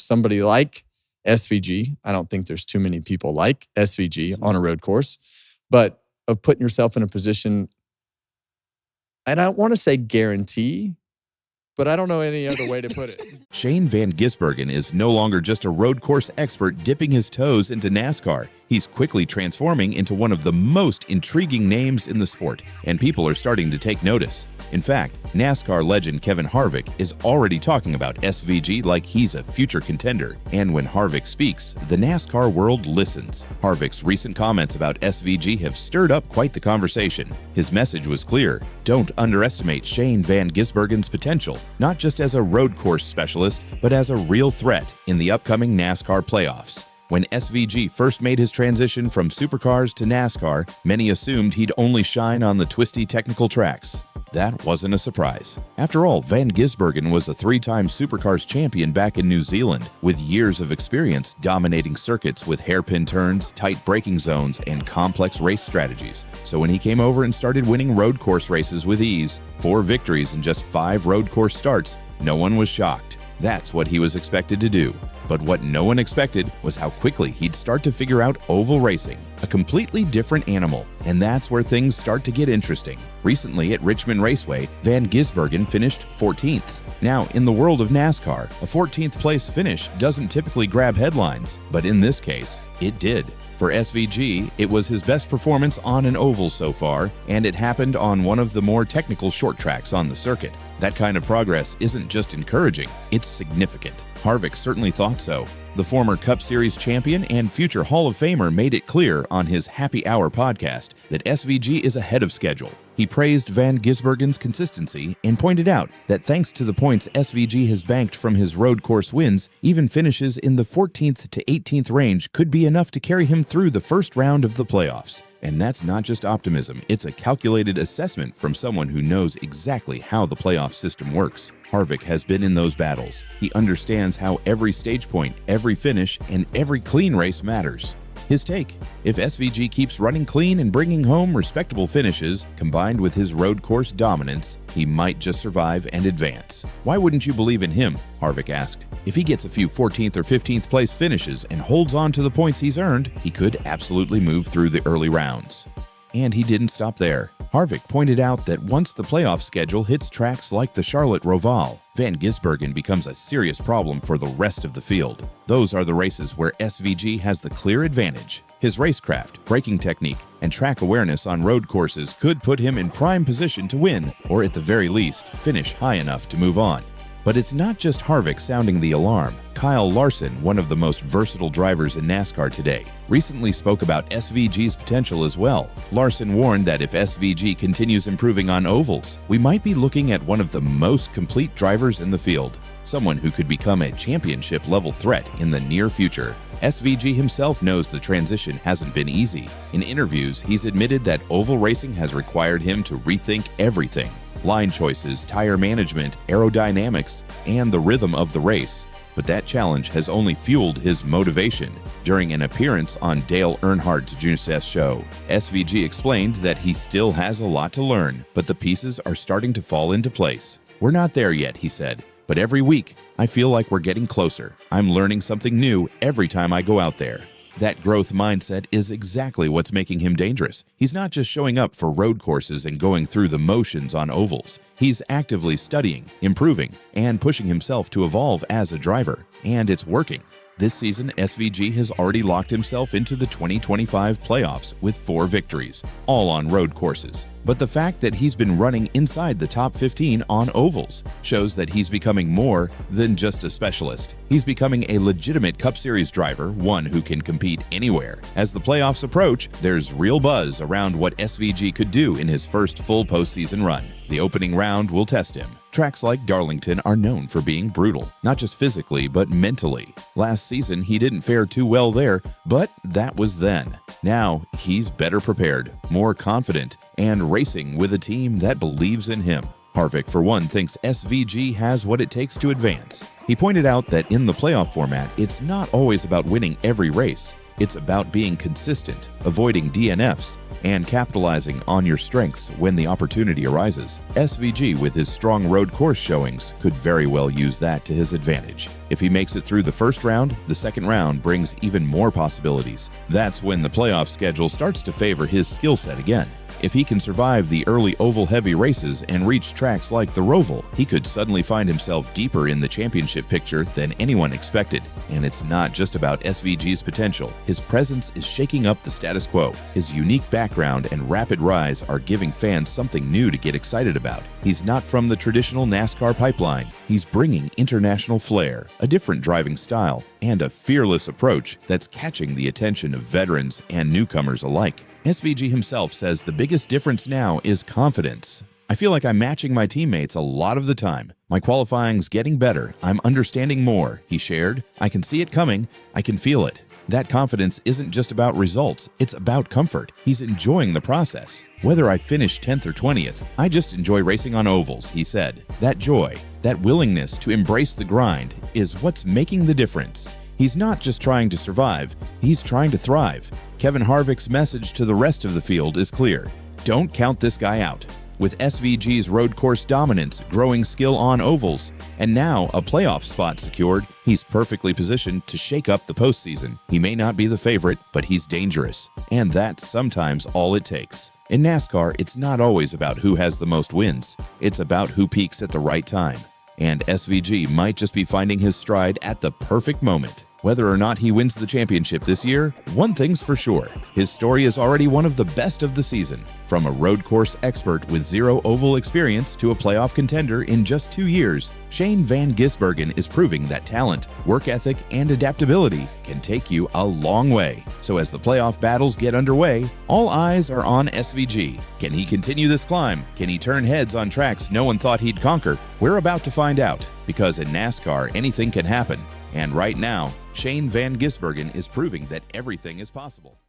somebody like SVG. I don't think there's too many people like SVG on a road course, but of putting yourself in a position, and I don't want to say guarantee, but I don't know any other way to put it. Shane Van Gisbergen is no longer just a road course expert dipping his toes into NASCAR. He's quickly transforming into one of the most intriguing names in the sport, and people are starting to take notice. In fact, NASCAR legend Kevin Harvick is already talking about SVG like he's a future contender. And when Harvick speaks, the NASCAR world listens. Harvick's recent comments about SVG have stirred up quite the conversation. His message was clear: don't underestimate Shane Van Gisbergen's potential, not just as a road course specialist, but as a real threat in the upcoming NASCAR playoffs. When SVG first made his transition from supercars to NASCAR, many assumed he'd only shine on the twisty technical tracks. That wasn't a surprise. After all, Van Gisbergen was a 3-time Supercars champion back in New Zealand, with years of experience dominating circuits with hairpin turns, tight braking zones, and complex race strategies. So when he came over and started winning road course races with ease, 4 victories in just 5 road course starts, no one was shocked. That's what he was expected to do. But what no one expected was how quickly he'd start to figure out oval racing, a completely different animal. And that's where things start to get interesting. Recently at Richmond Raceway, Van Gisbergen finished 14th. Now, in the world of NASCAR, a 14th place finish doesn't typically grab headlines, but in this case, it did. For SVG, it was his best performance on an oval so far, and it happened on one of the more technical short tracks on the circuit. That kind of progress isn't just encouraging, it's significant. Harvick certainly thought so. The former Cup Series champion and future Hall of Famer made it clear on his Happy Hour podcast that SVG is ahead of schedule. He praised Van Gisbergen's consistency and pointed out that thanks to the points SVG has banked from his road course wins, even finishes in the 14th to 18th range could be enough to carry him through the first round of the playoffs. And that's not just optimism, it's a calculated assessment from someone who knows exactly how the playoff system works. Harvick has been in those battles. He understands how every stage point, every finish, and every clean race matters. His take: if SVG keeps running clean and bringing home respectable finishes, combined with his road course dominance, he might just survive and advance. Why wouldn't you believe in him? Harvick asked. If he gets a few 14th or 15th place finishes and holds on to the points he's earned, he could absolutely move through the early rounds. And he didn't stop there. Harvick pointed out that once the playoff schedule hits tracks like the Charlotte Roval, Van Gisbergen becomes a serious problem for the rest of the field. Those are the races where SVG has the clear advantage. His racecraft, braking technique, and track awareness on road courses could put him in prime position to win, or at the very least, finish high enough to move on. But it's not just Harvick sounding the alarm. Kyle Larson, one of the most versatile drivers in NASCAR today, recently spoke about SVG's potential as well. Larson warned that if SVG continues improving on ovals, we might be looking at one of the most complete drivers in the field, someone who could become a championship-level threat in the near future. SVG himself knows the transition hasn't been easy. In interviews, he's admitted that oval racing has required him to rethink everything: line choices, tire management, aerodynamics, and the rhythm of the race. But that challenge has only fueled his motivation. During an appearance on Dale Earnhardt Jr.'s show, SVG explained that he still has a lot to learn, but the pieces are starting to fall into place. "We're not there yet," he said, "but every week I feel like we're getting closer. I'm learning something new every time I go out there." That growth mindset is exactly what's making him dangerous. He's not just showing up for road courses and going through the motions on ovals. He's actively studying, improving, and pushing himself to evolve as a driver. And it's working. This season, SVG has already locked himself into the 2025 playoffs with 4 victories, all on road courses. But the fact that he's been running inside the top 15 on ovals shows that he's becoming more than just a specialist. He's becoming a legitimate Cup Series driver, one who can compete anywhere. As the playoffs approach, there's real buzz around what SVG could do in his first full postseason run. The opening round will test him. Tracks like Darlington are known for being brutal, not just physically, but mentally. Last season, he didn't fare too well there, but that was then. Now, he's better prepared, more confident, and racing with a team that believes in him. Harvick, for one, thinks SVG has what it takes to advance. He pointed out that in the playoff format, it's not always about winning every race. It's about being consistent, avoiding DNFs, and capitalizing on your strengths when the opportunity arises. SVG, with his strong road course showings, could very well use that to his advantage. If he makes it through the first round, the second round brings even more possibilities. That's when the playoff schedule starts to favor his skill set again. If he can survive the early oval-heavy races and reach tracks like the Roval, he could suddenly find himself deeper in the championship picture than anyone expected. And it's not just about SVG's potential. His presence is shaking up the status quo. His unique background and rapid rise are giving fans something new to get excited about. He's not from the traditional NASCAR pipeline. He's bringing international flair, a different driving style, and a fearless approach that's catching the attention of veterans and newcomers alike. SVG himself says the biggest difference now is confidence. I feel like I'm matching my teammates a lot of the time. My qualifying's getting better. I'm understanding more, he shared. I can see it coming. I can feel it. That confidence isn't just about results. It's about comfort. He's enjoying the process. Whether I finish 10th or 20th, I just enjoy racing on ovals, he said. That joy, that willingness to embrace the grind is what's making the difference. He's not just trying to survive, he's trying to thrive. Kevin Harvick's message to the rest of the field is clear. Don't count this guy out. With SVG's road course dominance, growing skill on ovals, and now a playoff spot secured, he's perfectly positioned to shake up the postseason. He may not be the favorite, but he's dangerous. And that's sometimes all it takes. In NASCAR, it's not always about who has the most wins. It's about who peaks at the right time. And SVG might just be finding his stride at the perfect moment. Whether or not he wins the championship this year, one thing's for sure. His story is already one of the best of the season. From a road course expert with zero oval experience to a playoff contender in just 2 years, Shane Van Gisbergen is proving that talent, work ethic, and adaptability can take you a long way. So as the playoff battles get underway, all eyes are on SVG. Can he continue this climb? Can he turn heads on tracks no one thought he'd conquer? We're about to find out, because in NASCAR, anything can happen. And right now, Shane Van Gisbergen is proving that everything is possible.